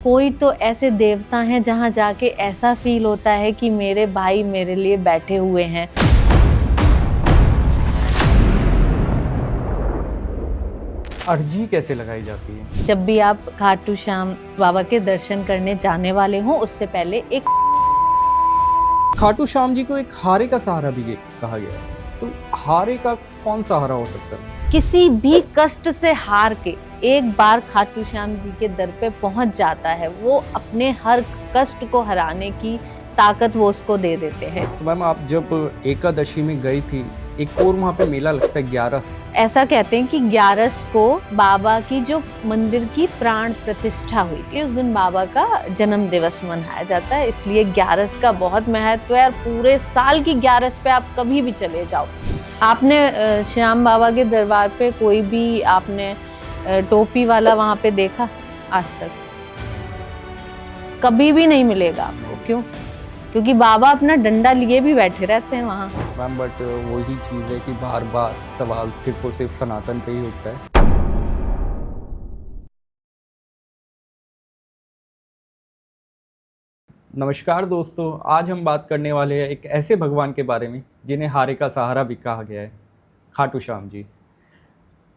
कोई तो ऐसे देवता हैं जहाँ जाके ऐसा फील होता है कि मेरे भाई मेरे लिए बैठे हुए हैं। अर्जी कैसे लगाई जाती है? जब भी आप खाटू श्याम बाबा के दर्शन करने जाने वाले हो उससे पहले एक खाटू श्याम जी को एक हारे का सहारा भी कहा गया है, तो हारे का कौन सहारा हो सकता है? किसी भी कष्ट से हार के एक बार खाटू श्याम जी के दर पे पहुंच जाता है, वो अपने हर कष्ट को हराने की ताकत वो उसको दे देते हैं। तो मैम, आप जब एकादशी में गई थी, एक और वहाँ पे मेला लगता है 11 ऐसा कहते हैं कि 11 को बाबा की जो मंदिर की प्राण प्रतिष्ठा हुई थी, उस दिन बाबा का जन्म दिवस मनाया जाता है, इसलिए 11 का बहुत महत्व है। और पूरे साल की 11 पे आप कभी भी चले जाओ। आपने श्याम बाबा के दरबार पे कोई भी आपने टोपी वाला वहाँ पे देखा? आज तक कभी भी नहीं मिलेगा आपको। क्यों? क्योंकि बाबा अपना डंडा लिए भी बैठे रहते हैं वहाँ। मैम, बट वही चीज़ है कि बार बार सवाल सिर्फ और सिर्फ सनातन पे ही उठता है। नमस्कार दोस्तों, आज हम बात करने वाले हैं एक ऐसे भगवान के बारे में जिन्हें हारे का सहारा भी कहा गया है, खाटू श्याम जी।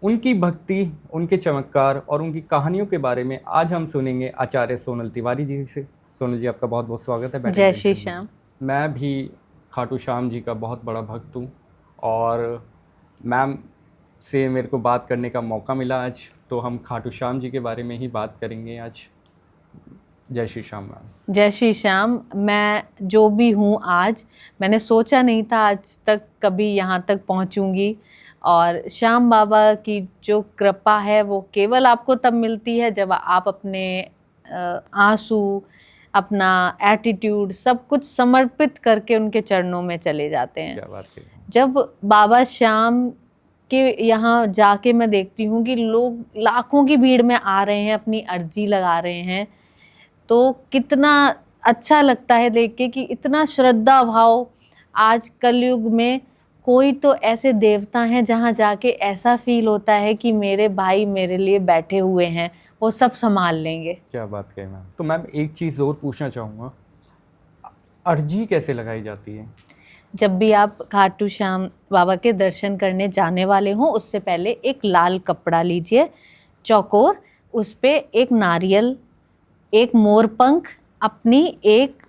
उनकी भक्ति, उनके चमत्कार और उनकी कहानियों के बारे में आज हम सुनेंगे आचार्य सोनल तिवारी जी से। सोनल जी, आपका बहुत बहुत स्वागत है। जय श्री श्याम। मैं भी खाटू श्याम जी का बहुत बड़ा भक्त हूँ और मैम से मेरे को बात करने का मौका मिला आज, तो हम खाटू श्याम जी के बारे में ही बात करेंगे आज। जय श्री श्याम मैम। जय श्री श्याम। मैं जो भी हूँ आज, मैंने सोचा नहीं था आज तक कभी यहाँ तक पहुँचूँगी। और श्याम बाबा की जो कृपा है वो केवल आपको तब मिलती है जब आप अपने आंसू, अपना एटीट्यूड सब कुछ समर्पित करके उनके चरणों में चले जाते हैं। क्या बात है। जब बाबा श्याम के यहाँ जाके मैं देखती हूँ कि लोग लाखों की भीड़ में आ रहे हैं, अपनी अर्जी लगा रहे हैं, तो कितना अच्छा लगता है देख के कि इतना श्रद्धा भाव। आज कलयुग में कोई तो ऐसे देवता हैं जहाँ जाके ऐसा फील होता है कि मेरे भाई मेरे लिए बैठे हुए हैं, वो सब संभाल लेंगे। क्या बात कही मैम। तो मैम, एक चीज़ और पूछना चाहूँगा, अर्जी कैसे लगाई जाती है? जब भी आप खाटू श्याम बाबा के दर्शन करने जाने वाले हो उससे पहले एक लाल कपड़ा लीजिए, चौकोर, उस पे एक नारियल, एक मोरपंख, अपनी एक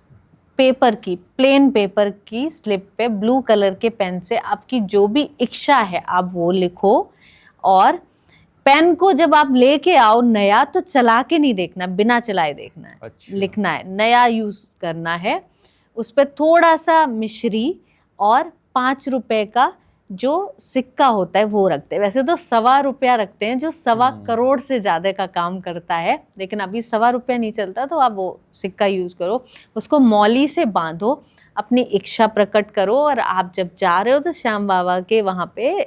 पेपर की, प्लेन पेपर की स्लिप पे ब्लू कलर के पेन से आपकी जो भी इच्छा है आप वो लिखो। और पेन को जब आप लेके आओ नया, तो चला के नहीं देखना, बिना चलाए देखना है। अच्छा। लिखना है, नया यूज करना है। उस पर थोड़ा सा मिश्री और 5 रुपए का जो सिक्का होता है वो रखते हैं। वैसे तो 1.25 रुपया रखते हैं, जो 1.25 करोड़ से ज़्यादा का काम करता है, लेकिन अभी 1.25 रुपया नहीं चलता, तो आप वो सिक्का यूज़ करो। उसको मौली से बांधो, अपनी इच्छा प्रकट करो, और आप जब जा रहे हो तो श्याम बाबा के वहाँ पे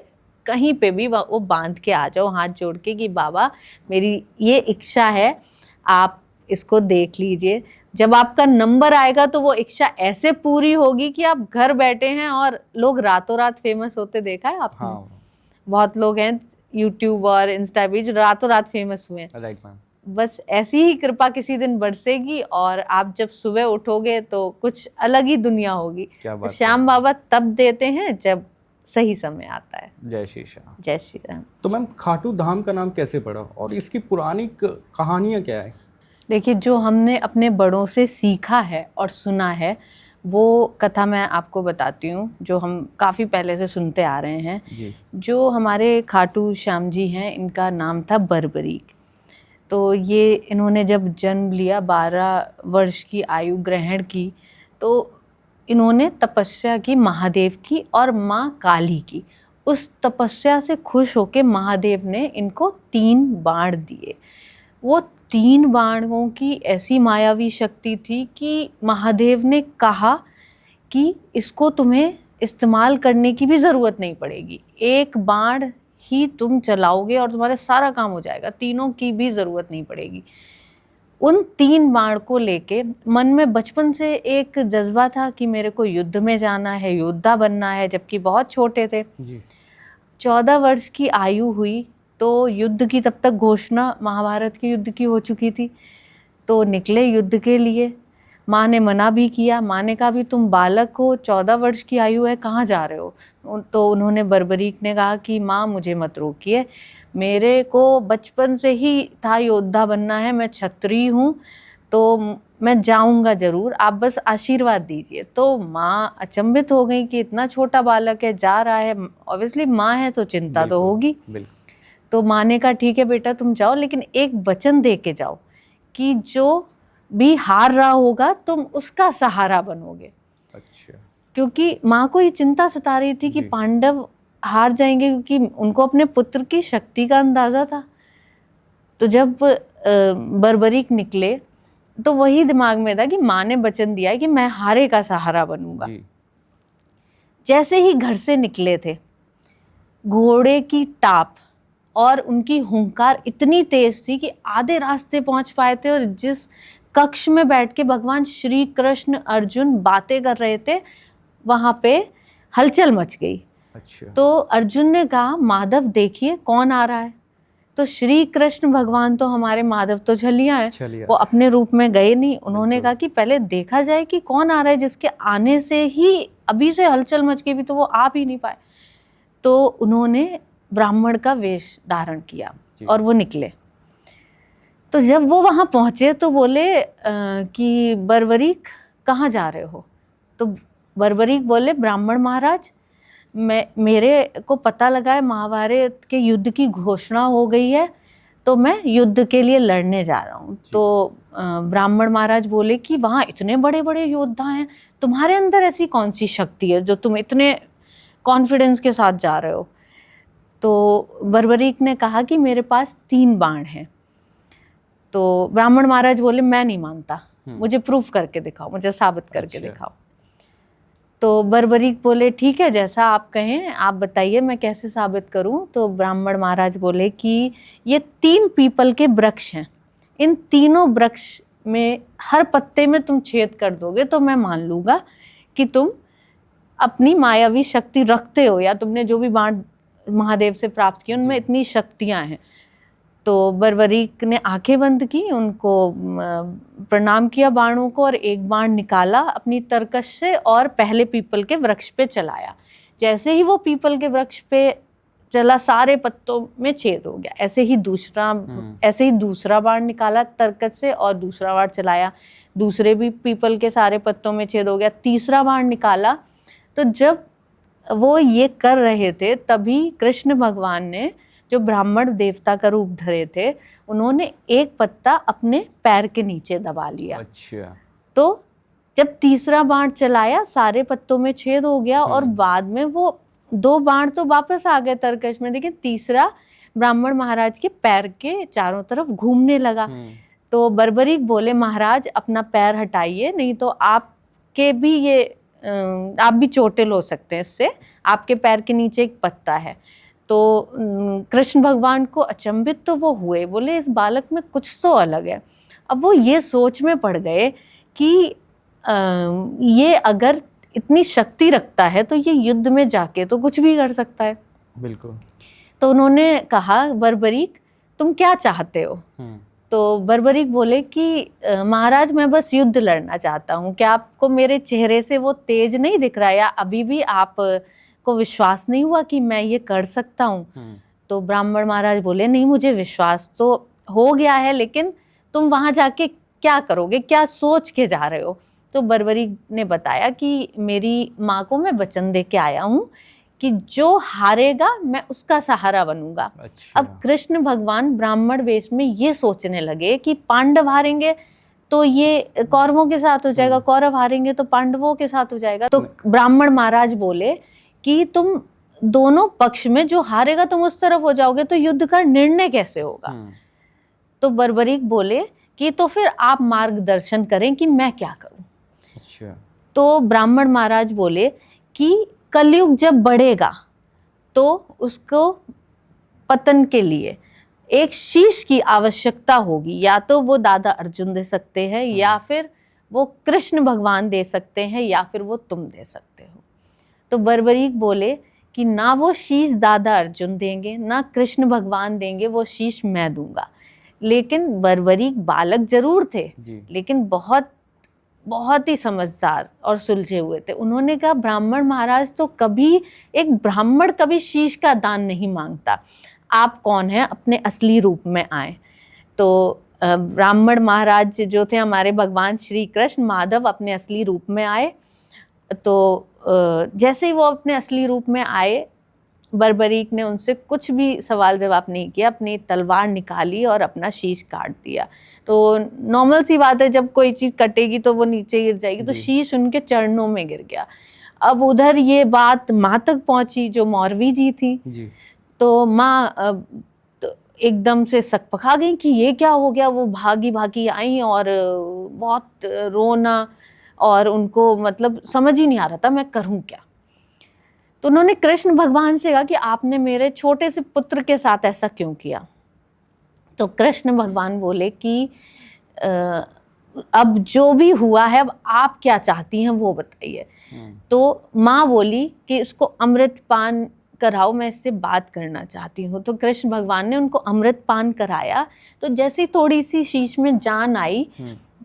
कहीं पे भी वो बांध के आ जाओ, हाथ जोड़ के, कि बाबा मेरी ये इच्छा है, आप इसको देख लीजिए। जब आपका नंबर आएगा तो वो इच्छा ऐसे पूरी होगी कि आप घर बैठे हैं और लोग रातों रात फेमस होते देखा है आपने? हाँ। बहुत लोग हैं यूट्यूब और इंस्टा पे जो रातों रात फेमस हुए हैं। Right ma'am. बस ऐसी ही कृपा किसी दिन बरसेगी और आप जब सुबह उठोगे तो कुछ अलग ही दुनिया होगी। क्या बात तो श्याम बाबा तब देते हैं जब सही समय आता है। जय श्री श्याम। जय श्री राम। तो मैम, खाटू धाम का नाम कैसे पड़ा और इसकी पुरानी कहानियाँ क्या है? देखिए, जो हमने अपने बड़ों से सीखा है और सुना है वो कथा मैं आपको बताती हूँ, जो हम काफ़ी पहले से सुनते आ रहे हैं जी। जो हमारे खाटू श्याम जी हैं, इनका नाम था बर्बरीक। तो ये इन्होंने जब जन्म लिया, 12 वर्ष की आयु ग्रहण की, तो इन्होंने तपस्या की महादेव की और माँ काली की। उस तपस्या से खुश होकर महादेव ने इनको 3 बाण दिए। वो 3 बाणों की ऐसी मायावी शक्ति थी कि महादेव ने कहा कि इसको तुम्हें इस्तेमाल करने की भी ज़रूरत नहीं पड़ेगी, एक बाण ही तुम चलाओगे और तुम्हारा सारा काम हो जाएगा, तीनों की भी ज़रूरत नहीं पड़ेगी। उन 3 बाण को लेके मन में बचपन से एक जज्बा था कि मेरे को युद्ध में जाना है, योद्धा बनना है, जबकि बहुत छोटे थे जी। 14 वर्ष की आयु हुई तो युद्ध की तब तक घोषणा महाभारत के युद्ध की हो चुकी थी। तो निकले युद्ध के लिए। माँ ने मना भी किया, माँ ने कहा भी तुम बालक हो, 14 वर्ष की आयु है, कहाँ जा रहे हो। तो उन्होंने बर्बरीक ने कहा कि माँ मुझे मत रोकिए, मेरे को बचपन से ही था योद्धा बनना है, मैं क्षत्रिय हूँ, तो मैं जाऊंगा जरूर, आप बस आशीर्वाद दीजिए। तो माँ अचंभित हो गई कि इतना छोटा बालक है, जा रहा है, ऑब्वियसली माँ है तो चिंता तो होगी। तो माँ ने कहा ठीक है बेटा तुम जाओ, लेकिन एक वचन दे के जाओ कि जो भी हार रहा होगा तुम उसका सहारा बनोगे। अच्छा। क्योंकि माँ को ये चिंता सता रही थी कि पांडव हार जाएंगे, क्योंकि उनको अपने पुत्र की शक्ति का अंदाजा था। तो जब बर्बरीक निकले तो वही दिमाग में था कि माँ ने वचन दिया है कि मैं हारे का सहारा बनूंगा। जैसे ही घर से निकले थे, घोड़े की टाप और उनकी हुंकार इतनी तेज थी कि आधे रास्ते पहुंच पाए थे, और जिस कक्ष में बैठ के भगवान श्री कृष्ण अर्जुन बातें कर रहे थे वहां पे हलचल मच गई। अच्छा। तो अर्जुन ने कहा माधव देखिए कौन आ रहा है। तो श्री कृष्ण भगवान तो हमारे माधव तो छलिया है, वो अपने रूप में गए नहीं। उन्होंने कहा कि पहले देखा जाए कि कौन आ रहा है, जिसके आने से ही अभी से हलचल मच गई, भी तो वो आ भी नहीं पाए। तो उन्होंने ब्राह्मण का वेश धारण किया और वो निकले। तो जब वो वहां पहुंचे तो बोले कि बर्बरीक कहाँ जा रहे हो। तो बर्बरीक बोले ब्राह्मण महाराज, मेरे को पता लगा है महाभारत के युद्ध की घोषणा हो गई है, तो मैं युद्ध के लिए लड़ने जा रहा हूँ। तो ब्राह्मण महाराज बोले कि वहाँ इतने बड़े बड़े योद्धा हैं, तुम्हारे अंदर ऐसी कौन सी शक्ति है जो तुम इतने कॉन्फिडेंस के साथ जा रहे हो। तो बर्बरीक ने कहा कि मेरे पास 3 बाण हैं। तो ब्राह्मण महाराज बोले मैं नहीं मानता, मुझे प्रूफ करके दिखाओ, मुझे साबित करके दिखाओ। तो बर्बरीक बोले ठीक है जैसा आप कहें, आप बताइए मैं कैसे साबित करूं। तो ब्राह्मण महाराज बोले कि ये 3 पीपल के वृक्ष हैं, इन तीनों वृक्ष में हर पत्ते में तुम छेद कर दोगे तो मैं मान लूंगा कि तुम अपनी मायावी शक्ति रखते हो, या तुमने जो भी बाण महादेव से प्राप्त किए उनमें इतनी शक्तियां हैं। तो बर्बरीक ने आंखें बंद की, उनको प्रणाम किया बाणों को, और एक बाण निकाला अपनी तरकश से और पहले पीपल के वृक्ष पे चलाया। जैसे ही वो पीपल के वृक्ष पे चला सारे पत्तों में छेद हो गया। ऐसे ही दूसरा बाण निकाला तरकश से और दूसरा बाण चलाया, दूसरे भी पीपल के सारे पत्तों में छेद हो गया। तीसरा बाण निकाला, तो जब वो ये कर रहे थे तभी कृष्ण भगवान ने, जो ब्राह्मण देवता का रूप धरे थे, उन्होंने एक पत्ता अपने पैर के नीचे दबा लिया। अच्छा। तो जब तीसरा बाण चलाया सारे पत्तों में छेद हो गया, और बाद में वो 2 बाण तो वापस आ गए तरकश में, लेकिन तीसरा ब्राह्मण महाराज के पैर के चारों तरफ घूमने लगा। तो बर्बरीक बोले महाराज अपना पैर हटाइए, नहीं तो आपके भी ये आप भी चोटिल हो सकते हैं इससे, आपके पैर के नीचे एक पत्ता है। तो कृष्ण भगवान को अचंभित तो वो हुए, बोले इस बालक में कुछ तो अलग है। अब वो ये सोच में पड़ गए कि ये अगर इतनी शक्ति रखता है तो ये युद्ध में जाके तो कुछ भी कर सकता है। बिल्कुल। तो उन्होंने कहा बर्बरीक तुम क्या चाहते हो। तो बर्बरीक बोले कि महाराज मैं बस युद्ध लड़ना चाहता हूँ, क्या आपको मेरे चेहरे से वो तेज नहीं दिख रहा, या अभी भी आप को विश्वास नहीं हुआ कि मैं ये कर सकता हूँ। तो ब्राह्मण महाराज बोले नहीं मुझे विश्वास तो हो गया है, लेकिन तुम वहां जाके क्या करोगे, क्या सोच के जा रहे हो। तो बर्बरीक ने बताया कि मेरी माँ को मैं वचन दे के आया हूँ कि जो हारेगा मैं उसका सहारा बनूंगा। अच्छा। अब कृष्ण भगवान ब्राह्मण वेश में ये सोचने लगे कि पांडव हारेंगे तो ये कौरवों के साथ हो जाएगा, कौरव हारेंगे तो पांडवों के साथ हो जाएगा। तो ब्राह्मण महाराज बोले कि तुम दोनों पक्ष में जो हारेगा तुम उस तरफ हो जाओगे, तो युद्ध का निर्णय कैसे होगा। तो बर्बरीक बोले कि तो फिर आप मार्गदर्शन करें कि मैं क्या करूं। अच्छा। तो ब्राह्मण महाराज बोले कि कलयुग जब बढ़ेगा तो उसको पतन के लिए एक शीश की आवश्यकता होगी, या तो वो दादा अर्जुन दे सकते हैं, या फिर वो कृष्ण भगवान दे सकते हैं, या फिर वो तुम दे सकते हो। तो बर्बरीक बोले कि ना वो शीश दादा अर्जुन देंगे ना कृष्ण भगवान देंगे, वो शीश मैं दूंगा। लेकिन बर्बरीक बालक जरूर थे, जी लेकिन बहुत बहुत ही समझदार और सुलझे हुए थे। उन्होंने कहा ब्राह्मण महाराज तो कभी, एक ब्राह्मण कभी शीश का दान नहीं मांगता, आप कौन हैं, अपने असली रूप में आए। तो ब्राह्मण महाराज जो थे हमारे भगवान श्री कृष्ण, माधव अपने असली रूप में आए। तो जैसे ही वो अपने असली रूप में आए, बर्बरीक ने उनसे कुछ भी सवाल जवाब नहीं किया, अपनी तलवार निकाली और अपना शीश काट दिया। तो नॉर्मल सी बात है, जब कोई चीज़ कटेगी तो वो नीचे गिर जाएगी, तो जी। शीश उनके चरणों में गिर गया। अब उधर ये बात माँ तक पहुंची जो मौरवी जी थी। जी तो माँ तो एकदम से सकपका गई कि ये क्या हो गया। वो भागी भागी आई और बहुत रोना, और उनको मतलब समझ ही नहीं आ रहा था मैं करूं क्या। तो उन्होंने कृष्ण भगवान से कहा कि आपने मेरे छोटे से पुत्र के साथ ऐसा क्यों किया। तो कृष्ण भगवान बोले कि अब जो भी हुआ है, अब आप क्या चाहती हैं वो बताइए। तो माँ बोली कि इसको अमृत पान कराओ, मैं इससे बात करना चाहती हूँ। तो कृष्ण भगवान ने उनको अमृत पान कराया। तो जैसे ही थोड़ी सी शीश में जान आई,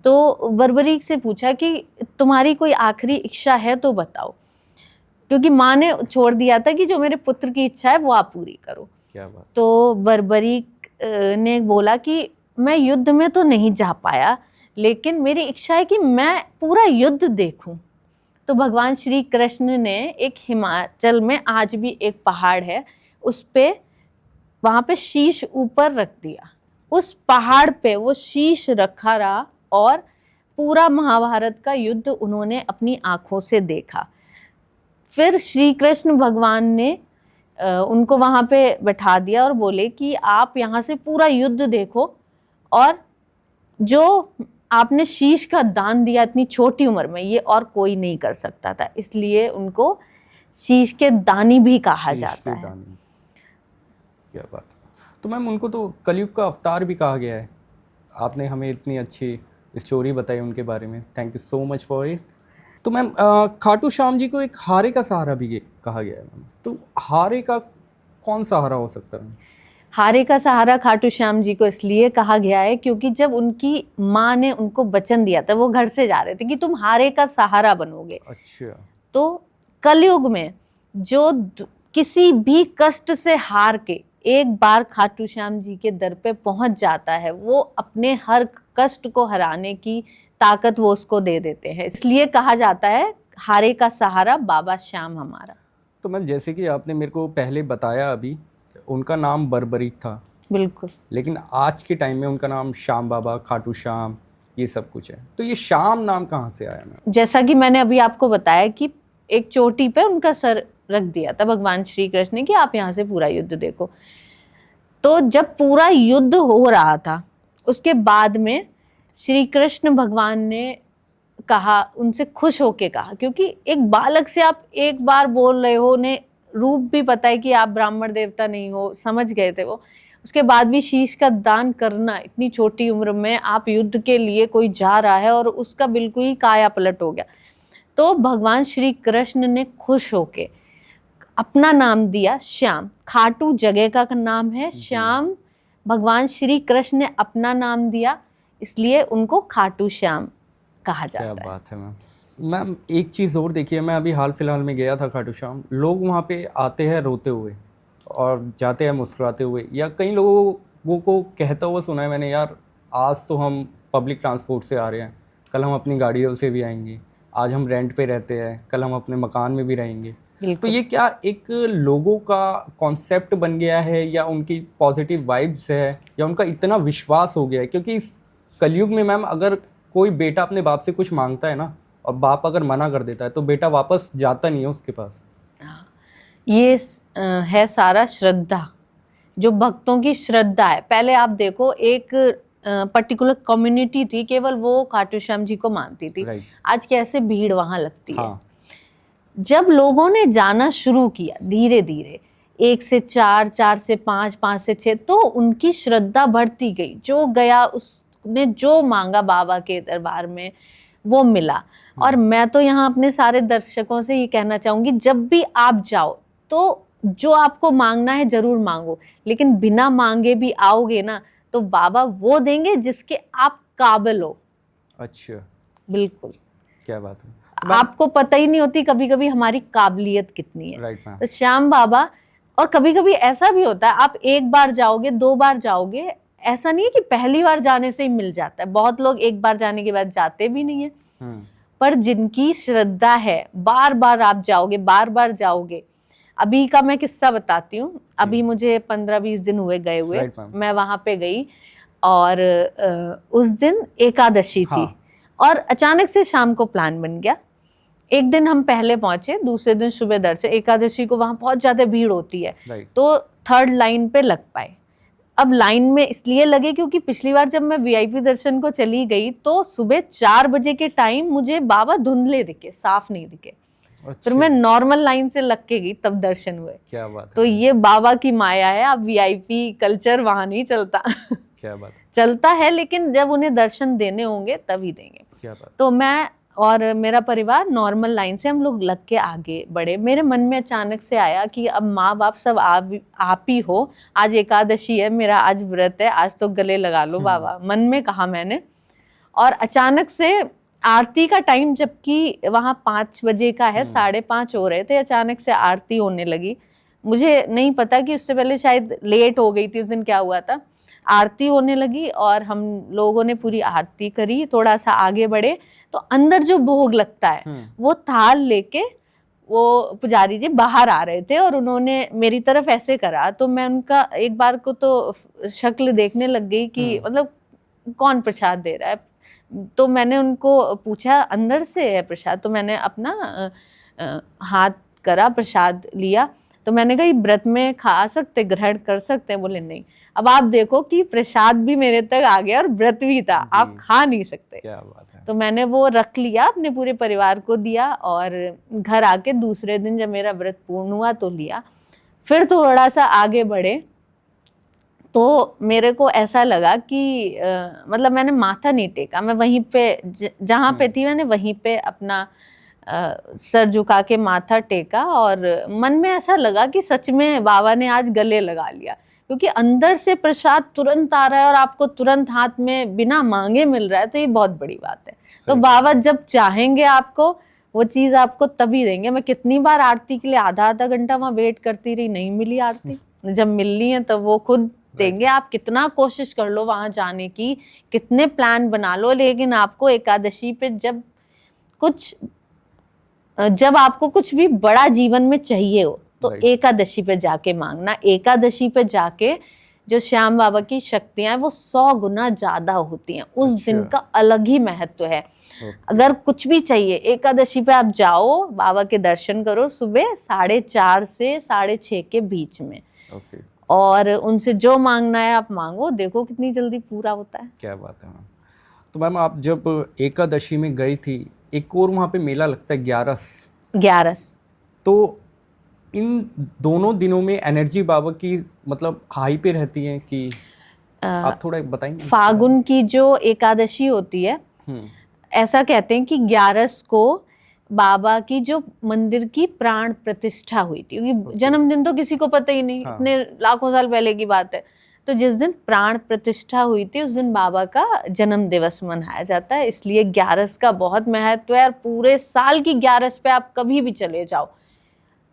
तो बर्बरीक से पूछा कि तुम्हारी कोई आखिरी इच्छा है तो बताओ, क्योंकि माँ ने छोड़ दिया था कि जो मेरे पुत्र की इच्छा है वो आप पूरी करो। क्या बात। तो बर्बरीक ने बोला कि मैं युद्ध में तो नहीं जा पाया, लेकिन मेरी इच्छा है कि मैं पूरा युद्ध देखूं। तो भगवान श्री कृष्ण ने एक हिमाचल में आज भी एक पहाड़ है, उस पे, वहां पे शीश ऊपर रख दिया। उस पहाड़ पे वो शीश रखा रहा और पूरा महाभारत का युद्ध उन्होंने अपनी आंखों से देखा। फिर श्री कृष्ण भगवान ने उनको वहां पे बैठा दिया और बोले कि आप यहाँ से पूरा युद्ध देखो, और जो आपने शीश का दान दिया इतनी छोटी उम्र में, ये और कोई नहीं कर सकता था, इसलिए उनको शीश के दानी भी कहा जाता है। क्या बात। तो मैम उनको तो कलयुग का अवतार भी कहा गया है। आपने हमें इतनी अच्छी स्टोरी बताई उनके बारे में, thank you so much for it. तो मैम खाटू श्याम जी को एक हारे का सहारा भी कहा गया है मैम, तो हारे का कौन सहारा हो सकता है? हारे का सहारा खाटू श्याम जी को इसलिए कहा गया है क्योंकि जब उनकी माँ ने उनको वचन दिया था, वो घर से जा रहे थे कि तुम हारे का सहारा बनोगे। अच्छा। तो कलयुग में जो किसी भी कष्ट से हार के एक बार खाटू श्याम जी के दर पे पहुंच जाता है, वो अपने हर कष्ट को हराने की ताकत वो उसको दे देते हैं, इसलिए कहा जाता है हारे का सहारा बाबा श्याम हमारा। तो मैम जैसे कि आपने मेरे को पहले बताया अभी, उनका नाम बर्बरीक था, बिल्कुल, लेकिन आज के टाइम में उनका नाम श्याम बाबा, खाटू श्याम, ये सब कुछ है। तो ये श्याम नाम कहाँ से आया मैम? जैसा कि मैंने अभी आपको बताया कि एक चोटी पे उनका सर रख दिया था भगवान श्री कृष्ण ने कि आप यहाँ से पूरा युद्ध देखो। तो जब पूरा युद्ध हो रहा था, उसके बाद में श्री कृष्ण भगवान ने कहा, उनसे खुश होके कहा, क्योंकि एक बालक से आप एक बार बोल रहे हो, उन्हें रूप भी पता है कि आप ब्राह्मण देवता नहीं हो, समझ गए थे वो। उसके बाद भी शीश का दान करना, इतनी छोटी उम्र में आप युद्ध के लिए कोई जा रहा है और उसका बिल्कुल ही काया पलट हो गया। तो भगवान श्री कृष्ण ने खुश होके अपना नाम दिया श्याम। खाटू जगह का नाम है, श्याम भगवान श्री कृष्ण ने अपना नाम दिया, इसलिए उनको खाटू श्याम कहा जाता है। क्या बात है मैम। मैम एक चीज़ और देखिए, मैं अभी हाल फिलहाल में गया था खाटू श्याम, लोग वहाँ पे आते हैं रोते हुए और जाते हैं मुस्कुराते हुए, या कई लोगों को कहता हुआ सुना है मैंने, यार आज तो हम पब्लिक ट्रांसपोर्ट से आ रहे हैं, कल हम अपनी गाड़ियों से भी आएंगे, आज हम रेंट पे रहते हैं, कल हम अपने मकान में भी रहेंगे। तो ये क्या एक लोगों का कॉन्सेप्ट बन गया है, या उनकी पॉजिटिव वाइब्स है, या उनका इतना विश्वास हो गया है? क्योंकि इस कलयुग में मैम अगर कोई बेटा अपने बाप से कुछ मांगता है ना, और बाप अगर मना कर देता है, तो बेटा वापस जाता नहीं है उसके पास। ये है सारा श्रद्धा, जो भक्तों की श्रद्धा है। पहले आप देखो, एक पर्टिकुलर कम्युनिटी थी, केवल वो खाटू श्याम जी को मानती थी। आज कैसे भीड़ वहां लगती है। जब लोगों ने जाना शुरू किया धीरे धीरे, 1 से 4, 4 से 5, 5 से 6, तो उनकी श्रद्धा बढ़ती गई। जो गया उसने जो मांगा बाबा के दरबार में वो मिला। और मैं तो यहाँ अपने सारे दर्शकों से ये कहना चाहूंगी, जब भी आप जाओ तो जो आपको मांगना है जरूर मांगो, लेकिन बिना मांगे भी आओगे ना तो बाबा वो देंगे जिसके आप काबिल हो। अच्छा, बिल्कुल, क्या बात है। आपको पता ही नहीं होती कभी कभी हमारी काबिलियत कितनी है। Right ma'am. तो श्याम बाबा, और कभी कभी ऐसा भी होता है आप एक बार जाओगे, 2 बार जाओगे, ऐसा नहीं है कि पहली बार जाने से ही मिल जाता है। बहुत लोग एक बार जाने के बाद जाते भी नहीं है। पर जिनकी श्रद्धा है, बार बार आप जाओगे, बार बार जाओगे। अभी का मैं किस्सा बताती हूँ। अभी मुझे 15-20 दिन हुए गए हुए। Right, ma'am. मैं वहां पे गई और उस दिन एकादशी थी। और अचानक से शाम को प्लान बन गया। एक दिन हम पहले पहुंचे, दूसरे दिन सुबह दर्शन। एकादशी को वहां बहुत ज्यादा भीड़ होती है। तो 3rd लाइन पे लग पाए। अब लाइन में इसलिए लगे क्योंकि पिछली बार जब मैं वीआईपी दर्शन को चली गई तो सुबह 4 बजे के टाइम मुझे बाबा धुंधले दिखे, साफ नहीं दिखे। फिर मैं नॉर्मल लाइन से लग के गई, तब दर्शन हुए। क्या बात है। तो ये बाबा की माया है। अब वीआईपी कल्चर वहां नहीं चलता। क्या बात है। चलता है, लेकिन जब उन्हें दर्शन देने होंगे तभी देंगे। क्या बात। तो मैं और मेरा परिवार नॉर्मल लाइन से हम लोग लग के आगे बढ़े। मेरे मन में अचानक से आया कि अब माँ बाप सब आप ही हो, आज एकादशी है, मेरा आज व्रत है, आज तो गले लगा लो बाबा, मन में कहा मैंने। और अचानक से आरती का टाइम, जबकि वहाँ 5 बजे का है, 5:30 हो रहे थे, अचानक से आरती होने लगी। मुझे नहीं पता कि उससे पहले शायद लेट हो गई थी उस दिन, क्या हुआ था। आरती होने लगी और हम लोगों ने पूरी आरती करी। थोड़ा सा आगे बढ़े तो अंदर जो भोग लगता है वो थाल लेके वो पुजारी जी बाहर आ रहे थे और उन्होंने मेरी तरफ ऐसे करा। तो मैं उनका एक बार को तो शक्ल देखने लग गई कि मतलब कौन प्रसाद दे रहा है। तो मैंने उनको पूछा अंदर से है प्रसाद। तो मैंने अपना हाथ करा, प्रसाद लिया। तो मैंने कहा व्रत में खा सकते, ग्रहण कर सकते हैं? बोले नहीं। अब आप देखो कि प्रसाद भी मेरे तक आ गया और व्रत भी था, आप खा नहीं सकते। क्या बात है। तो मैंने वो रख लिया, अपने पूरे परिवार को दिया और घर आके दूसरे दिन जब मेरा व्रत पूर्ण हुआ तो लिया। फिर थोड़ा सा आगे बढ़े तो मेरे को ऐसा लगा कि मतलब मैंने माथा नहीं टेका, मैं वहीं पे जहाँ पे थी मैंने वहीं पे अपना सर झुका के माथा टेका। और मन में ऐसा लगा कि सच में बाबा ने आज गले लगा लिया, क्योंकि अंदर से प्रसाद तुरंत आ रहा है और आपको तुरंत हाथ में बिना मांगे मिल रहा है, तो ये बहुत बड़ी बात है। तो बाबा जब चाहेंगे आपको वो चीज आपको तभी देंगे। मैं कितनी बार आरती के लिए आधा घंटा वहां वेट करती रही, नहीं मिली आरती। जब मिलनी है तब वो खुद देंगे। आप कितना कोशिश कर लो वहां जाने की, कितने प्लान बना लो, लेकिन आपको एकादशी पे जब आपको कुछ भी बड़ा जीवन में चाहिए हो तो एकादशी पे जाके मांगना। एकादशी पे जाके जो श्याम बाबा की शक्तियां हैं वो 100 गुना ज्यादा होती हैं। उस दिन का अलग ही महत्व है। अगर कुछ भी चाहिए एकादशी पे आप जाओ, बाबा के दर्शन करो सुबह 4:30 से 6:30 के बीच में। और उनसे जो मांगना है आप मांगो, देखो कितनी जल्दी पूरा होता है। क्या बात है मैम। तो मैम आप जब एकादशी में गई थी, एक और वहाँ पे मेला लगता है 11। तो इन दोनों दिनों में एनर्जी बाबा की मतलब हाई पे रहती है कि आप थोड़ा बताएंगे? फागुन की जो एकादशी होती है, ऐसा कहते हैं कि 11 को बाबा की जो मंदिर की प्राण प्रतिष्ठा हुई थी, क्योंकि जन्मदिन तो किसी को पता ही नहीं, इतने लाखों साल पहले की बात है। तो जिस दिन प्राण प्रतिष्ठा हुई थी उस दिन बाबा का जन्म दिवस मनाया जाता है, इसलिए 11 का बहुत महत्व है। और पूरे साल की 11 पे आप कभी भी चले जाओ,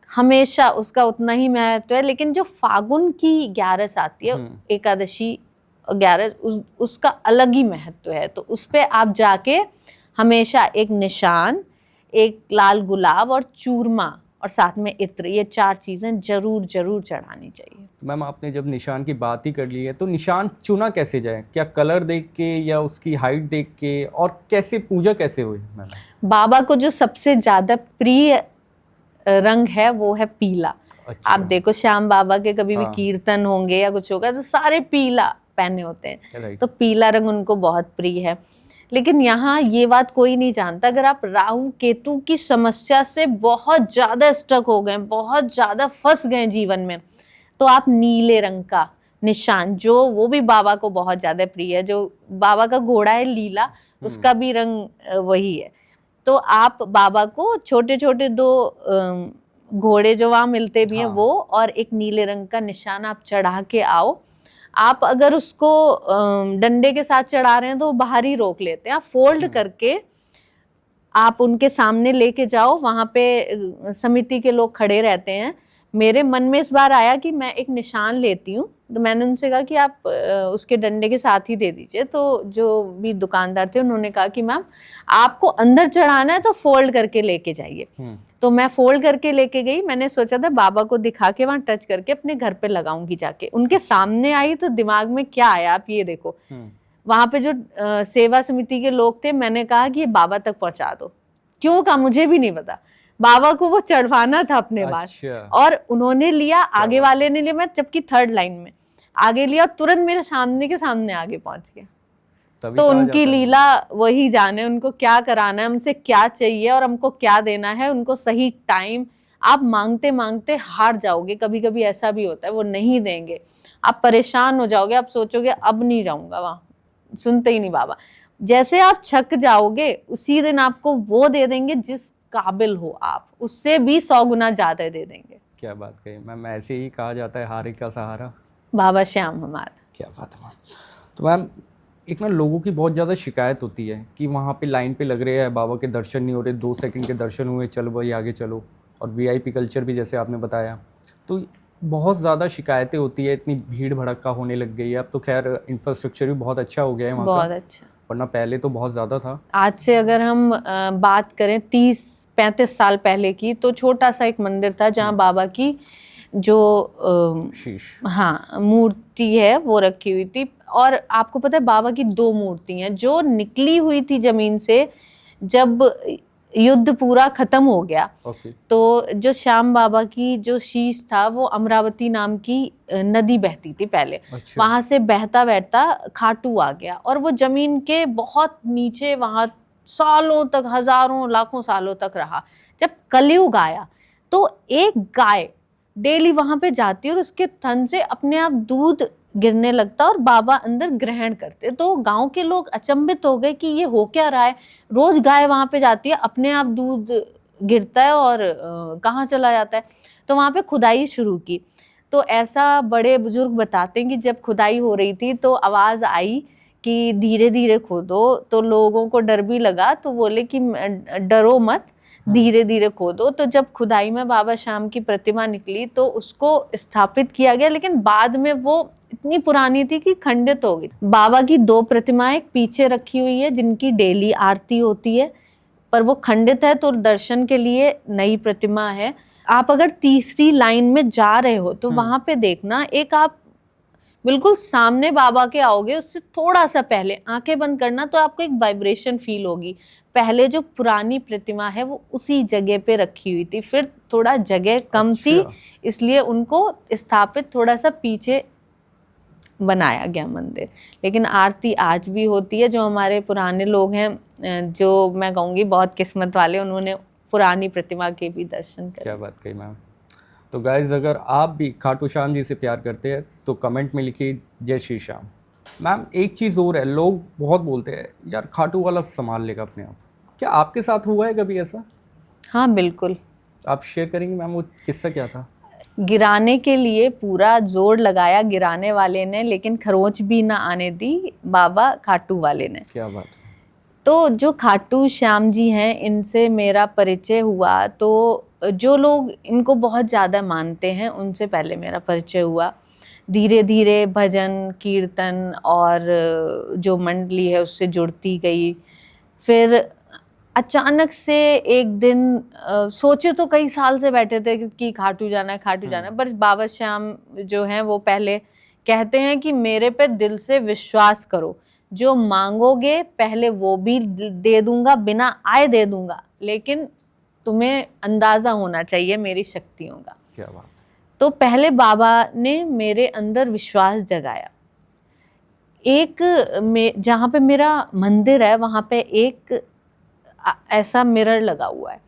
हमेशा उसका उतना ही महत्व है। लेकिन जो फागुन की 11 आती है, एकादशी 11, उसका अलग ही महत्व है। तो उस पे आप जाके हमेशा एक निशान, एक लाल गुलाब और चूरमा और साथ में इत्र, ये 4 चीजें जरूर चढ़ानी चाहिए। तो मैम आपने जब निशान की बात ही कर ली है, तो निशान चुना कैसे जाए? क्या कलर देख के या उसकी हाइट देख के, और कैसे पूजा कैसे हुई मैम? बाबा को जो सबसे ज्यादा प्रिय रंग है वो है पीला। अच्छा। आप देखो श्याम बाबा के कभी भी कीर्तन होंगे या कुछ होगा तो सारे पीला पहने होते हैं, तो पीला रंग उनको बहुत प्रिय है। लेकिन यहाँ ये बात कोई नहीं जानता, अगर आप राहु केतु की समस्या से बहुत ज्यादा स्टक हो गए, बहुत ज्यादा फंस गए जीवन में, तो आप नीले रंग का निशान, जो वो भी बाबा को बहुत ज्यादा प्रिय है, जो बाबा का घोड़ा है लीला, उसका भी रंग वही है। तो आप बाबा को छोटे छोटे 2 घोड़े जो वहां मिलते भी हैं वो, और एक नीले रंग का निशान आप चढ़ा के आओ। आप अगर उसको डंडे के साथ चढ़ा रहे हैं तो वो बाहर ही रोक लेते हैं। आप फोल्ड करके आप उनके सामने लेके जाओ, वहां पे समिति के लोग खड़े रहते हैं। मेरे मन में इस बार आया कि मैं एक निशान लेती हूँ, तो मैंने उनसे कहा कि आप उसके डंडे के साथ ही दे दीजिए। तो जो भी दुकानदार थे उन्होंने कहा कि मैम आपको अंदर चढ़ाना है तो फोल्ड करके लेके जाइए। तो मैं फोल्ड करके लेके गई। मैंने सोचा था बाबा को दिखा के वहां टच करके अपने घर पे लगाऊंगी जाके। उनके सामने आई तो दिमाग में क्या आया आप ये देखो। वहां पे जो सेवा समिति के लोग थे, मैंने कहा कि ये बाबा तक पहुंचा दो। क्यों कहा मुझे भी नहीं पता, बाबा को वो चढ़वाना था अपने पास। और उन्होंने लिया, आगे वाले ने लिया, मैं जबकि थर्ड लाइन में आगे लिया, और तुरंत मेरे सामने के सामने आगे पहुंच गया। तो उनकी लीला वही जाने, उनको क्या कराना है, हमसे क्या चाहिए और हमको क्या देना है। उनको सही टाइम, आप मांगते मांगते हार जाओगे। कभी कभी ऐसा भी होता है वो नहीं देंगे, आप परेशान हो जाओगे, आप सोचोगे अब नहीं जाऊंगा वहां, सुनते ही नहीं बाबा। जैसे आप छक जाओगे उसी दिन आपको वो दे देंगे जिस काबिल हो आप, उससे भी 100 गुना ज्यादा दे देंगे। क्या बात कही मैम, ऐसे ही कहा जाता है हारे का सहारा बाबा श्याम हमारा। क्या बात है मैम। तो मैम एक ना लोगों की बहुत ज़्यादा शिकायत होती है कि वहाँ पे लाइन पे लग रहे हैं, बाबा के दर्शन नहीं हो रहे, 2 सेकंड के दर्शन हुए, चलो भाई आगे चलो। और वीआईपी कल्चर भी जैसे आपने बताया, तो बहुत ज़्यादा शिकायतें होती है, इतनी भीड़ भड़क्का होने लग गई है। अब तो खैर इंफ्रास्ट्रक्चर भी बहुत अच्छा हो गया है वहाँ का, बहुत अच्छा, वरना पहले तो बहुत ज़्यादा था। आज से अगर हम बात करें 30-35 साल पहले की, तो छोटा सा एक मंदिर था जहाँ बाबा की जो शीश, हाँ मूर्ति है वो रखी हुई थी। और आपको पता है बाबा की 2 मूर्ति हैं जो निकली हुई थी जमीन से जब युद्ध पूरा खत्म हो गया। तो जो श्याम बाबा की जो शीश था वो अमरावती नाम की नदी बहती थी पहले। वहां से बहता बहता खाटू आ गया और वो जमीन के बहुत नीचे वहां सालों तक, हजारों लाखों सालों तक रहा। जब कलयुग आया तो एक गाय डेली वहां पे जाती और उसके थन से अपने आप दूध गिरने लगता और बाबा अंदर ग्रहण करते। तो गांव के लोग अचंभित हो गए कि ये हो क्या रहा है, रोज गाय वहां पे जाती है, अपने आप दूध गिरता है और कहाँ चला जाता है। तो वहां पे खुदाई शुरू की। तो ऐसा बड़े बुजुर्ग बताते हैं कि जब खुदाई हो रही थी तो आवाज आई कि धीरे धीरे खोदो। तो लोगों को डर भी लगा, तो बोले कि डरो मत, धीरे धीरे खोदो। तो जब खुदाई में बाबा श्याम की प्रतिमा निकली तो उसको स्थापित किया गया, लेकिन बाद में वो इतनी पुरानी थी कि खंडित हो गई। बाबा की 2 प्रतिमाएं पीछे रखी हुई है जिनकी डेली आरती होती है, पर वो खंडित है, तो दर्शन के लिए नई प्रतिमा है। आप अगर तीसरी लाइन में जा रहे हो तो वहां पे देखना, एक आप बिल्कुल सामने बाबा के आओगे, उससे थोड़ा सा पहले आंखें बंद करना तो आपको एक वाइब्रेशन फील होगी। पहले जो पुरानी प्रतिमा है वो उसी जगह पे रखी हुई थी, फिर थोड़ा जगह कम थी इसलिए उनको स्थापित थोड़ा सा पीछे बनाया गया मंदिर। लेकिन आरती आज भी होती है। जो हमारे पुराने लोग हैं, जो मैं कहूँगी बहुत किस्मत वाले, उन्होंने पुरानी प्रतिमा के भी दर्शन करे। क्या बात कही मैम। तो गाइज अगर आप भी खाटू श्याम जी से प्यार करते हैं तो कमेंट में लिखिए जय श्री श्याम। मैम एक चीज़ और है, लोग बहुत बोलते हैं यार खाटू वाला संभाल लेगा अपने आप, क्या आपके साथ हुआ है कभी ऐसा? हाँ बिल्कुल। आप शेयर करेंगे मैम वो किस्सा क्या था? गिराने के लिए पूरा जोर लगाया गिराने वाले ने, लेकिन खरोंच भी ना आने दी बाबा खाटू वाले ने। क्या बात है। तो जो खाटू श्याम जी हैं इनसे मेरा परिचय हुआ, तो जो लोग इनको बहुत ज़्यादा मानते हैं उनसे पहले मेरा परिचय हुआ। धीरे धीरे भजन कीर्तन और जो मंडली है उससे जुड़ती गई। फिर अचानक से एक दिन सोचे तो कई साल से बैठे थे कि खाटू जाना है, खाटू जाना है, पर बाबा श्याम जो हैं वो पहले कहते हैं कि मेरे पे दिल से विश्वास करो, जो मांगोगे पहले वो भी दे दूंगा, बिना आए दे दूंगा, लेकिन तुम्हें अंदाजा होना चाहिए मेरी शक्तियों का। क्या बात। तो पहले बाबा ने मेरे अंदर विश्वास जगाया। एक जहाँ पे मेरा मंदिर है वहाँ पे एक ऐसा मिरर लगा हुआ है।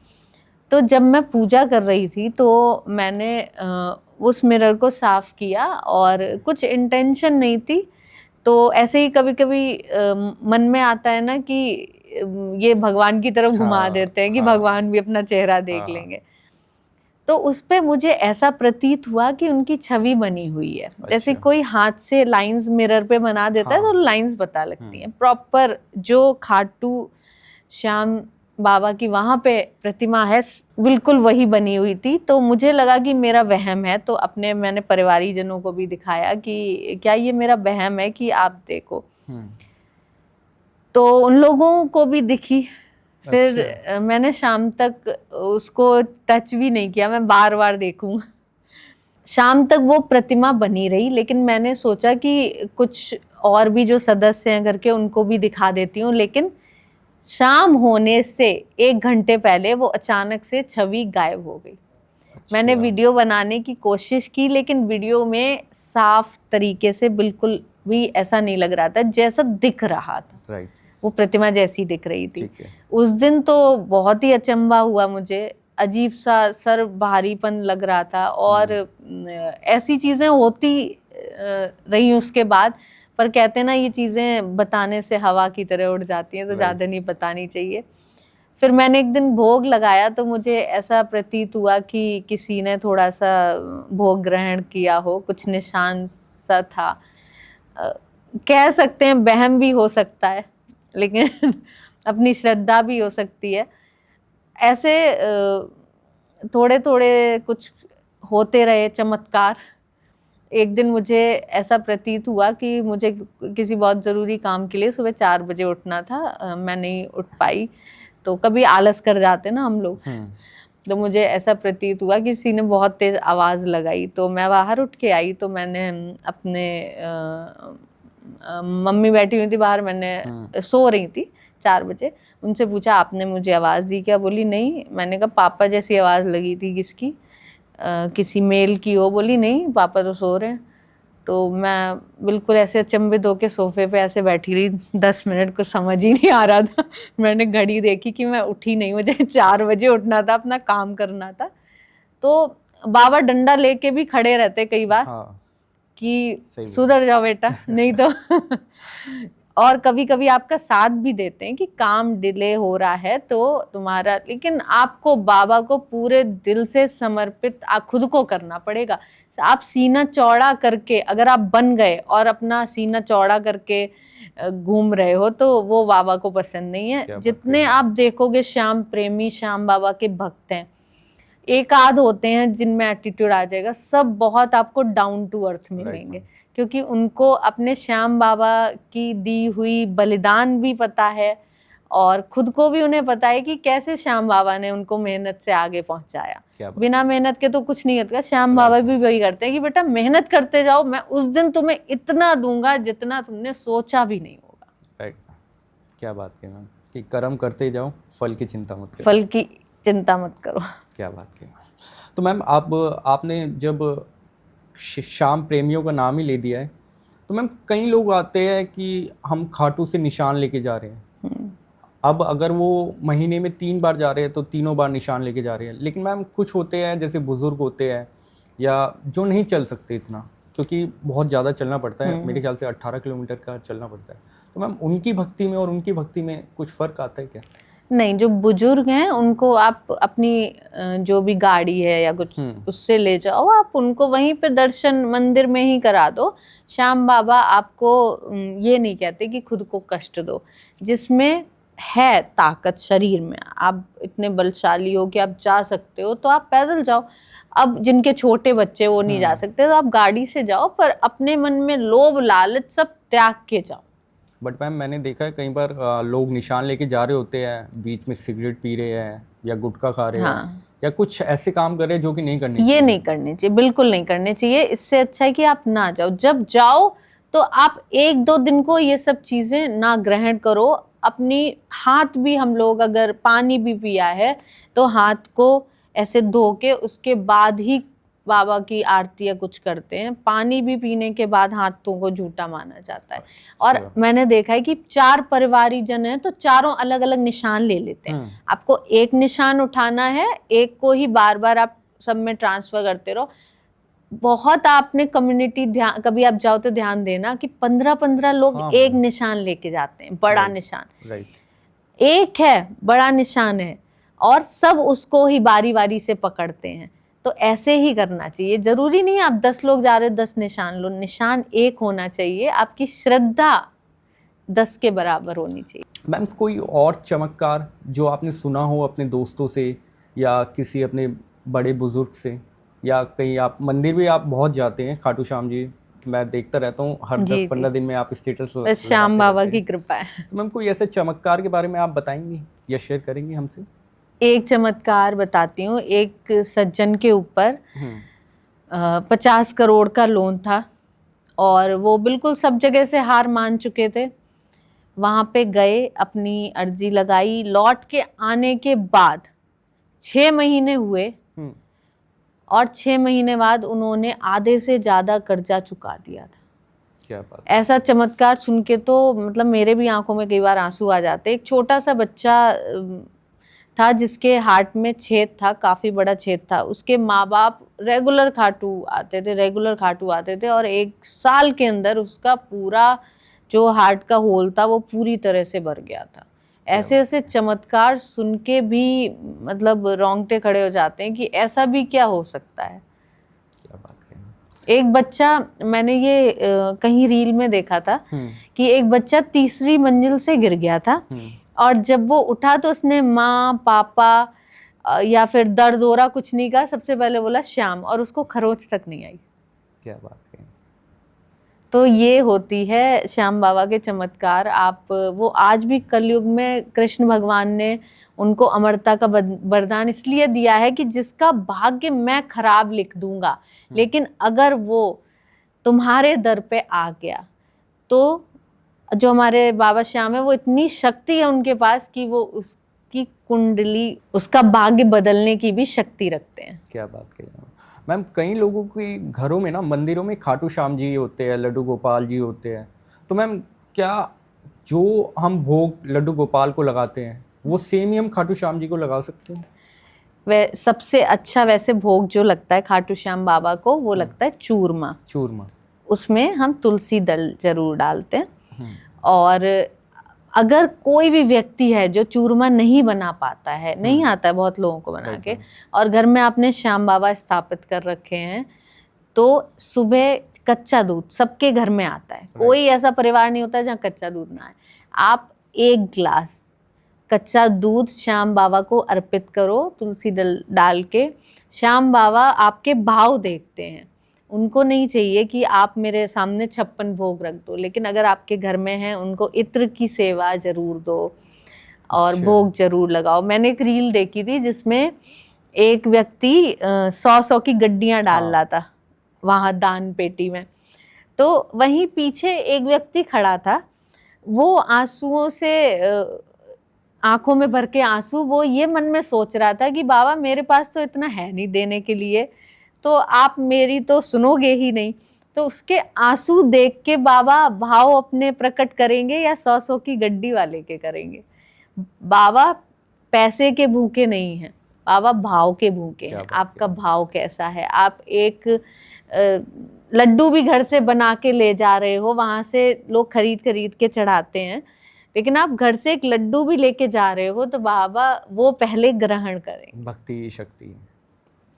तो जब मैं पूजा कर रही थी तो मैंने उस मिरर को साफ किया और कुछ इंटेंशन नहीं थी, तो ऐसे ही कभी कभी मन में आता है ना कि ये भगवान की तरफ घुमा देते हैं कि भगवान भी अपना चेहरा देख लेंगे। तो उस पे मुझे ऐसा प्रतीत हुआ कि उनकी छवि बनी हुई है। जैसे कोई हाथ से लाइंस मिरर पे बना देता है तो लाइंस पता लगती हैं। प्रॉपर जो खाटू श्याम बाबा की वहां पे प्रतिमा है बिल्कुल वही बनी हुई थी। तो मुझे लगा कि मेरा वहम है, तो मैंने परिवारीजनों को भी दिखाया कि क्या ये मेरा वहम है कि आप देखो। तो उन लोगों को भी दिखी। फिर मैंने शाम तक उसको टच भी नहीं किया, मैं बार बार देखूं। शाम तक वो प्रतिमा बनी रही, लेकिन मैंने सोचा कि कुछ और भी जो सदस्य हैं घर के उनको भी दिखा देती हूँ। लेकिन शाम होने से 1 घंटे पहले वो अचानक से छवि गायब हो गई। मैंने वीडियो बनाने की कोशिश की, लेकिन वीडियो में साफ तरीके से बिल्कुल भी ऐसा नहीं लग रहा था जैसा दिख रहा था। वो प्रतिमा जैसी दिख रही थी। उस दिन तो बहुत ही अचंभा हुआ मुझे, अजीब सा सर भारीपन लग रहा था। और ऐसी चीजें होती रही उसके बाद, पर कहते हैं ना ये चीजें बताने से हवा की तरह उड़ जाती हैं, तो ज्यादा नहीं बतानी चाहिए। फिर मैंने एक दिन भोग लगाया तो मुझे ऐसा प्रतीत हुआ कि किसी ने थोड़ा सा भोग ग्रहण किया हो, कुछ निशान सा था। कह सकते हैं वहम भी हो सकता है, लेकिन अपनी श्रद्धा भी हो सकती है। ऐसे थोड़े थोड़े कुछ होते रहे चमत्कार। एक दिन मुझे ऐसा प्रतीत हुआ कि मुझे किसी बहुत ज़रूरी काम के लिए सुबह 4 बजे उठना था, मैं नहीं उठ पाई। तो कभी आलस कर जाते ना हम लोग, तो मुझे ऐसा प्रतीत हुआ कि किसी ने बहुत तेज़ आवाज़ लगाई। तो मैं बाहर उठ के आई, तो मैंने अपने मम्मी बैठी हुई थी बाहर, मैंने सो रही थी 4 बजे, उनसे पूछा आपने मुझे आवाज़ दी क्या? बोली नहीं। मैंने कहा पापा जैसी आवाज़ लगी थी, किसकी? किसी मेल की हो? बोली नहीं, पापा तो सो रहे हैं। तो मैं बिल्कुल ऐसे अचंभित होकर सोफे पे ऐसे बैठी रही 10 मिनट, को समझ ही नहीं आ रहा था। मैंने घड़ी देखी कि मैं उठी नहीं, मुझे 4 बजे उठना था, अपना काम करना था। तो बाबा डंडा लेके भी खड़े रहते कई बार कि सुधर जाओ बेटा, नहीं तो और कभी कभी आपका साथ भी देते हैं कि काम डिले हो रहा है तो तुम्हारा, लेकिन आपको बाबा को पूरे दिल से समर्पित खुद को करना पड़ेगा। आप सीना चौड़ा करके अगर आप बन गए और अपना सीना चौड़ा करके घूम रहे हो तो वो बाबा को पसंद नहीं है। जितने आप देखोगे श्याम प्रेमी, श्याम बाबा के भक्त हैं, एक आध होते हैं जिनमें एटीट्यूड आ जाएगा, सब बहुत आपको डाउन टू अर्थ मिलेंगे। क्योंकि उनको अपने श्याम बाबा की दी हुई बलिदान भी पता है और खुद को भी उन्हें पता है कि कैसे श्याम बाबा ने उनको मेहनत से आगे पहुंचाया। बिना मेहनत के तो कुछ नहीं करता। श्याम बाबा भी वही करते हैं कि बेटा मेहनत करते जाओ, मैं उस दिन तुम्हें इतना दूंगा जितना तुमने सोचा भी नहीं होगा। क्या बात है मैम, कि कर्म करते जाओ, फल की चिंता मत करो। फल की चिंता मत करो। क्या बात है। तो मैम आपने जब श्याम प्रेमियों का नाम ही ले दिया है, तो मैम कई लोग आते हैं कि हम खाटू से निशान लेके जा रहे हैं। अब अगर वो महीने में 3 बार जा रहे हैं तो तीनों बार निशान लेके जा रहे हैं। लेकिन मैम कुछ होते हैं जैसे बुजुर्ग होते हैं या जो नहीं चल सकते इतना, क्योंकि बहुत ज़्यादा चलना पड़ता है, मेरे ख्याल से 18 किलोमीटर का चलना पड़ता है। तो मैम उनकी भक्ति में और उनकी भक्ति में कुछ फ़र्क आता है क्या? नहीं, जो बुजुर्ग हैं उनको आप अपनी जो भी गाड़ी है या कुछ उससे ले जाओ, आप उनको वहीं पे दर्शन मंदिर में ही करा दो। श्याम बाबा आपको ये नहीं कहते कि खुद को कष्ट दो। जिसमें है ताकत शरीर में, आप इतने बलशाली हो कि आप जा सकते हो तो आप पैदल जाओ। अब जिनके छोटे बच्चे वो नहीं जा सकते तो आप गाड़ी से जाओ, पर अपने मन में लोभ लालच सब त्याग के जाओ। बट मैम मैंने देखा है कई बार लोग निशान लेके जा रहे होते हैं, बीच में सिगरेट पी रहे हैं या गुटखा खा रहे हैं या कुछ ऐसे काम कर रहे हैं जो कि नहीं करने चाहिए। ये नहीं करने चाहिए, बिल्कुल नहीं करने चाहिए। इससे अच्छा है कि आप ना जाओ। जब जाओ तो आप 1-2 दिन को ये सब चीज़ें ना ग्रहण करो। अपनी हाथ भी, हम लोग अगर पानी भी पिया है तो हाथ को ऐसे धो के उसके बाद ही बाबा की आरती या कुछ करते हैं। पानी भी पीने के बाद हाथों को झूठा माना जाता है। और मैंने देखा है कि 4 परिवारी जन हैं तो चारों अलग अलग निशान ले लेते हैं। आपको एक निशान उठाना है, एक को ही बार बार आप सब में ट्रांसफर करते रहो। बहुत आपने कम्युनिटी ध्यान, कभी आप जाओ तो ध्यान देना कि 15-15 लोग एक निशान लेके जाते हैं, बड़ा निशान। एक है, बड़ा निशान है और सब उसको ही बारी बारी से पकड़ते हैं। तो ऐसे ही करना चाहिए। जरूरी नहीं आप 10 लोग जा रहे हो 10 निशान लो, निशान एक होना चाहिए, आपकी श्रद्धा 10 के बराबर होनी चाहिए। मैम कोई और चमत्कार जो आपने सुना हो अपने दोस्तों से या किसी अपने बड़े बुजुर्ग से, या कहीं आप मंदिर भी आप बहुत जाते हैं खाटू श्याम जी, मैं देखता रहता हूँ हर जी 10-15 दिन में आप स्टेटस बस श्याम बाबा की कृपा है। तो मैम कोई ऐसे चमत्कार के बारे में आप बताएंगी या शेयर करेंगी हमसे? एक चमत्कार बताती हूँ। एक सज्जन के ऊपर 50 करोड़ का लोन था और वो बिल्कुल सब जगह से हार मान चुके थे। वहाँ पे गए, अपनी अर्जी लगाई, लौट के आने के बाद 6 महीने हुए और 6 महीने बाद उन्होंने आधे से ज़्यादा कर्जा चुका दिया था। क्या बात। ऐसा चमत्कार सुन के तो मतलब मेरे भी आंखों में कई बार आंसू आ जाते। एक छोटा सा बच्चा था जिसके हार्ट में छेद था, काफ़ी बड़ा छेद था। उसके माँ बाप रेगुलर खाटू आते थे और 1 साल के अंदर उसका पूरा जो हार्ट का होल था वो पूरी तरह से भर गया था। ऐसे ऐसे चमत्कार सुन के भी मतलब रोंगटे खड़े हो जाते हैं कि ऐसा भी क्या हो सकता है। क्या बात कही। एक बच्चा, मैंने ये कहीं रील में देखा था कि एक बच्चा 3री मंजिल से गिर गया था और जब वो उठा तो उसने माँ पापा या फिर दर्द हो रहा कुछ नहीं कहा, सबसे पहले बोला श्याम, और उसको खरोच तक नहीं आई। क्या बात कही। तो ये होती है श्याम बाबा के चमत्कार। आप वो आज भी कलयुग में कृष्ण भगवान ने उनको अमरता का वरदान इसलिए दिया है कि जिसका भाग्य मैं खराब लिख दूंगा, लेकिन अगर वो तुम्हारे दर पे आ गया तो जो हमारे बाबा श्याम है वो इतनी शक्ति है उनके पास कि वो उसकी कुंडली, उसका भाग्य बदलने की भी शक्ति रखते हैं। क्या बात कही मैम। कई लोगों के घरों में ना मंदिरों में खाटू श्याम जी होते हैं, लड्डू गोपाल जी होते हैं, तो मैम क्या जो हम भोग लड्डू गोपाल को लगाते हैं वो सेम ही हम खाटू श्याम जी को लगा सकते हैं? वह सबसे अच्छा वैसे भोग जो लगता है खाटू श्याम बाबा को वो लगता है चूरमा। उसमें हम तुलसी दल जरूर डालते हैं। और अगर कोई भी व्यक्ति है जो चूरमा नहीं बना पाता है, नहीं आता है बहुत लोगों को बना के, और घर में आपने श्याम बाबा स्थापित कर रखे हैं, तो सुबह कच्चा दूध सबके घर में आता है। कोई ऐसा परिवार नहीं होता जहाँ कच्चा दूध ना आए। आप 1 गिलास कच्चा दूध श्याम बाबा को अर्पित करो तुलसी दल डाल के। श्याम बाबा आपके भाव देखते हैं, उनको नहीं चाहिए कि आप मेरे सामने 56 भोग रख दो, लेकिन अगर आपके घर में है उनको इत्र की सेवा जरूर दो और भोग जरूर लगाओ। मैंने एक रील देखी थी जिसमें एक व्यक्ति 100 की गड्डियां डाल रहा था वहाँ दान पेटी में, तो वहीं पीछे एक व्यक्ति खड़ा था, वो आंसुओं से आंखों में भर के आंसू, वो ये मन में सोच रहा था कि बाबा मेरे पास तो इतना है नहीं देने के लिए, तो आप मेरी तो सुनोगे ही नहीं। तो उसके आंसू देख के बाबा भाव अपने प्रकट करेंगे या 100 की गड्डी वाले के करेंगे। बाबा पैसे के भूखे नहीं हैं, बाबा भाव के भूखे हैं। आपका भाव कैसा है? आप एक लड्डू भी घर से बना के ले जा रहे हो, वहां से लोग खरीद के चढ़ाते हैं, लेकिन आप घर से एक लड्डू भी लेके जा रहे हो तो बाबा वो पहले ग्रहण करें। भक्ति शक्ति।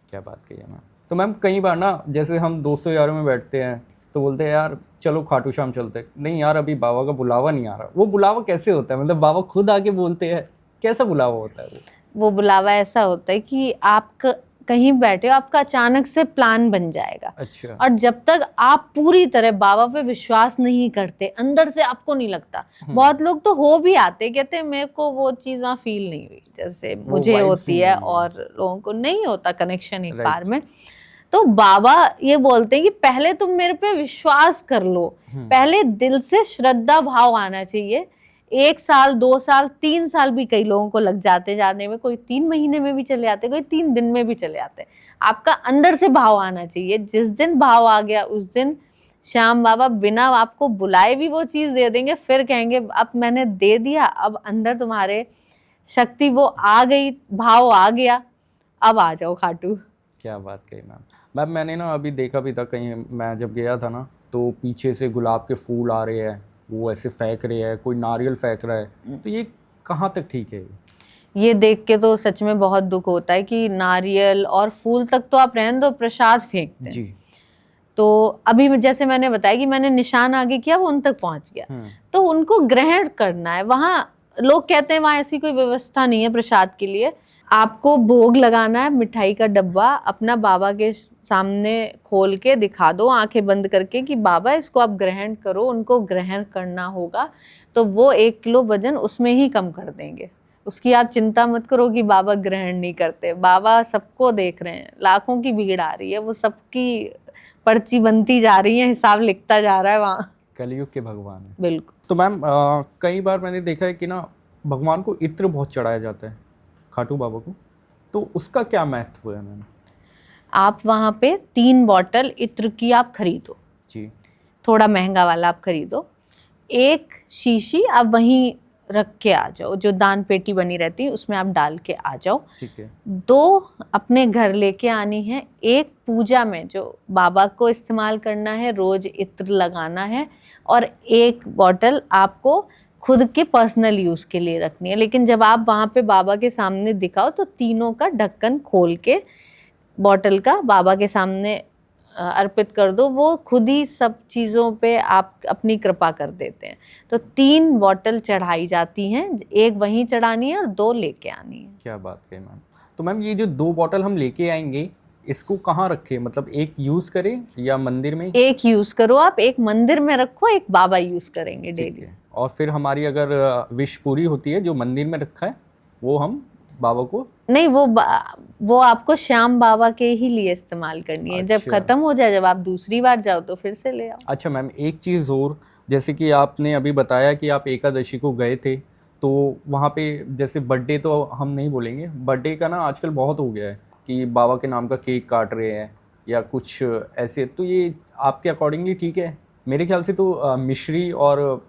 क्या बात कही है मैम। तो मैम कई बार ना जैसे हम दोस्तों यारों में बैठते हैं तो बोलते हैं यार चलो खाटू श्याम चलते, नहीं यार अभी बाबा का बुलावा नहीं आ रहा। वो बुलावा कैसे होता है? मतलब बाबा खुद आके बोलते हैं, कैसा बुलावा होता है वो बुलावा ऐसा होता है कि आप कहीं बैठे हो, आपका अचानक से प्लान बन जाएगा। अच्छा। और जब तक आप पूरी तरह बाबा पे विश्वास नहीं करते, अंदर से आपको नहीं लगता। बहुत लोग तो हो भी आते, कहते हैं मेरे को वो चीज़ वहाँ फील नहीं हुई जैसे मुझे होती है, और लोगों को नहीं होता कनेक्शन एक बार में। तो बाबा ये बोलते हैं कि पहले तुम मेरे पे विश्वास कर लो, पहले दिल से श्रद्धा भाव आना चाहिए। 1 साल 2 साल 3 साल भी कई लोगों को लग जाते जाने में, कोई 3 महीने में भी चले आते, कोई 3 दिन में भी चले आते। आपका अंदर से भाव आना चाहिए। जिस दिन भाव आ गया उस दिन श्याम बाबा बिना आपको बुलाए भी वो चीज़ दे देंगे, फिर कहेंगे अब मैंने दे दिया, अब अंदर तुम्हारे शक्ति वो आ गई, भाव आ गया, अब आ जाओ खाटू। क्या बात कही मैम। मैंने ना अभी देखा भी था कहीं, मैं जब गया था ना तो पीछे से गुलाब के फूल आ रहे हैं, वो ऐसे फेंक रहे हैं, कोई नारियल फेंक रहा है, तो ये कहाँ तक ठीक है? ये देख के तो सच में बहुत दुख होता है कि नारियल और फूल तक तो आप रहने दो, प्रसाद फेंकते हैं। जी। तो अभी जैसे मैंने बताया कि मैंने निशान आगे किया, वो उन तक पहुंच गया, तो उनको ग्रहण करना है। वहां लोग कहते हैं वहां ऐसी कोई व्यवस्था नहीं है प्रसाद के लिए, आपको भोग लगाना है, मिठाई का डब्बा अपना बाबा के सामने खोल के दिखा दो, आंखें बंद करके, कि बाबा इसको आप ग्रहण करो। उनको ग्रहण करना होगा तो वो 1 किलो वजन उसमें ही कम कर देंगे। उसकी आप चिंता मत करो कि बाबा ग्रहण नहीं करते, बाबा सबको देख रहे हैं, लाखों की भीड़ आ रही है, वो सबकी पर्ची बनती जा रही है, हिसाब लिखता जा रहा है वहाँ। कलयुग के भगवान है। बिल्कुल। तो मैम कई बार मैंने देखा है कि ना भगवान को इत्र बहुत चढ़ाया जाता है, खाटू बाबा को, तो उसका क्या महत्व है मैम? आप वहाँ पे 3 बॉटल इत्र की आप खरीदो जी। थोड़ा महंगा वाला आप खरीदो, 1 शीशी आप वहीं रख के आ जाओ, जो दान पेटी बनी रहती है उसमें आप डाल के आ जाओ। ठीक है। 2 अपने घर लेके आनी है, 1 पूजा में जो बाबा को इस्तेमाल करना है, रोज इत्र लगाना है, और 1 बॉटल आपको खुद के पर्सनल यूज़ के लिए रखनी है। लेकिन जब आप वहाँ पे बाबा के सामने दिखाओ तो तीनों का ढक्कन खोल के बॉटल का बाबा के सामने अर्पित कर दो, वो खुद ही सब चीज़ों पे आप अपनी कृपा कर देते हैं। तो 3 बॉटल चढ़ाई जाती हैं, 1 वहीं चढ़ानी है और 2 लेके आनी है। क्या बात कही मैम। तो मैम ये जो 2 बॉटल हम लेके आएंगे, इसको कहाँ रखें? मतलब एक यूज़ करें या मंदिर में? 1 यूज़ करो आप, 1 मंदिर में रखो, 1 बाबा यूज़ करेंगे डेली। और फिर हमारी अगर विश पूरी होती है, जो मंदिर में रखा है वो हम बाबा को नहीं, वो आपको श्याम बाबा के ही लिए इस्तेमाल करनी है। जब खत्म हो जाए, जब आप दूसरी बार जाओ तो फिर से ले आओ। अच्छा मैम, एक चीज़ और, जैसे कि आपने अभी बताया कि आप एकादशी को गए थे, तो वहाँ पे जैसे बर्थडे तो हम नहीं बोलेंगे, बर्थडे का ना आजकल बहुत हो गया है कि बाबा के नाम का केक काट रहे हैं या कुछ ऐसे, तो ये आपके अकॉर्डिंगली ठीक है? मेरे ख्याल से तो मिश्री और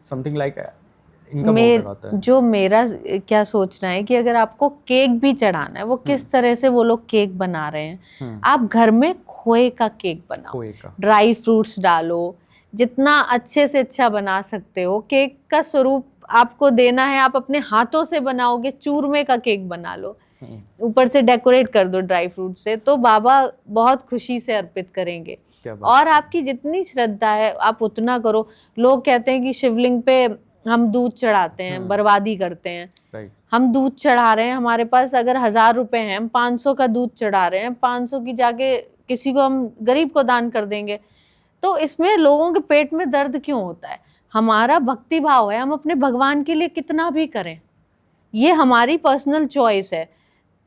समथिंग लाइक इनका बहुत लगाता है। जो मेरा क्या सोचना है कि अगर आपको केक भी चढ़ाना है, वो किस तरह से वो लोग केक बना रहे हैं, आप घर में खोए का केक बनाओ, खोए का, ड्राई फ्रूट्स डालो, जितना अच्छे से अच्छा बना सकते हो। केक का स्वरूप आपको देना है, आप अपने हाथों से बनाओगे, चूरमे का केक बना लो, ऊपर से डेकोरेट कर दो ड्राई फ्रूट से, तो बाबा बहुत खुशी से अर्पित करेंगे। और आपकी जितनी श्रद्धा है आप उतना करो। लोग कहते हैं कि शिवलिंग पे हम दूध चढ़ाते हैं, बर्बादी करते हैं। हम दूध चढ़ा रहे हैं, हमारे पास अगर 1000 रुपए हैं, हम 500 का दूध चढ़ा रहे हैं, 500 की जाके किसी को हम गरीब को दान कर देंगे, तो इसमें लोगों के पेट में दर्द क्यों होता है? हमारा भक्ति भाव है, हम अपने भगवान के लिए कितना भी करें, ये हमारी पर्सनल चॉइस है।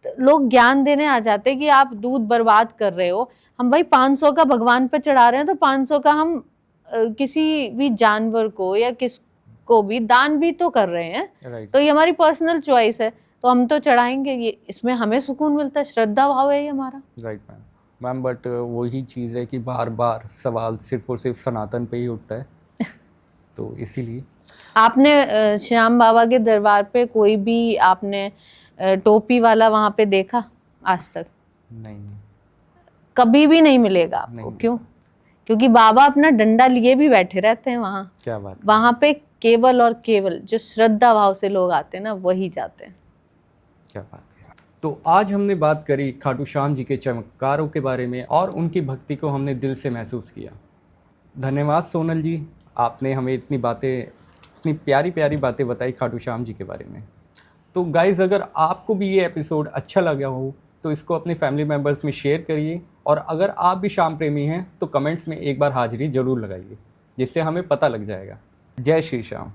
लोग ज्ञान देने आ जाते हैं कि आप दूध बर्बाद कर रहे हो। हम भाई 500 का भगवान पे चढ़ा रहे हैं, तो 500 का हम किसी भी जानवर को या किसको भी दान भी तो कर रहे हैं। तो ये हमारी पर्सनल चॉइस है, तो हम तो चढ़ाएंगे, ये इसमें हमें सुकून मिलता है, श्रद्धा भाव है ये हमारा। राइट मैम, बट वही चीज़ है कि बार बार सवाल सिर्फ और सिर्फ सनातन पे ही उठता है तो इसीलिए। आपने श्याम बाबा के दरबार पे कोई भी आपने टोपी वाला वहाँ पे देखा आज तक? नहीं, कभी भी नहीं मिलेगा आपको। क्यों? क्योंकि बाबा अपना डंडा लिए भी बैठे रहते हैं वहाँ। क्या बात, वहाँ पे केवल और केवल जो श्रद्धा भाव से लोग आते हैं ना, वही जाते हैं। क्या बात है। तो आज हमने बात करी खाटू श्याम जी के चमत्कारों के बारे में और उनकी भक्ति को हमने दिल से महसूस किया। धन्यवाद सोनल जी, आपने हमें इतनी प्यारी प्यारी बातें बताई खाटू श्याम जी के बारे में। तो गाइज़, अगर आपको भी ये एपिसोड अच्छा लगा हो तो इसको अपने फैमिली मेम्बर्स में शेयर करिए, और अगर आप भी श्याम प्रेमी हैं तो कमेंट्स में एक बार हाजिरी ज़रूर लगाइए, जिससे हमें पता लग जाएगा। जय श्री श्याम।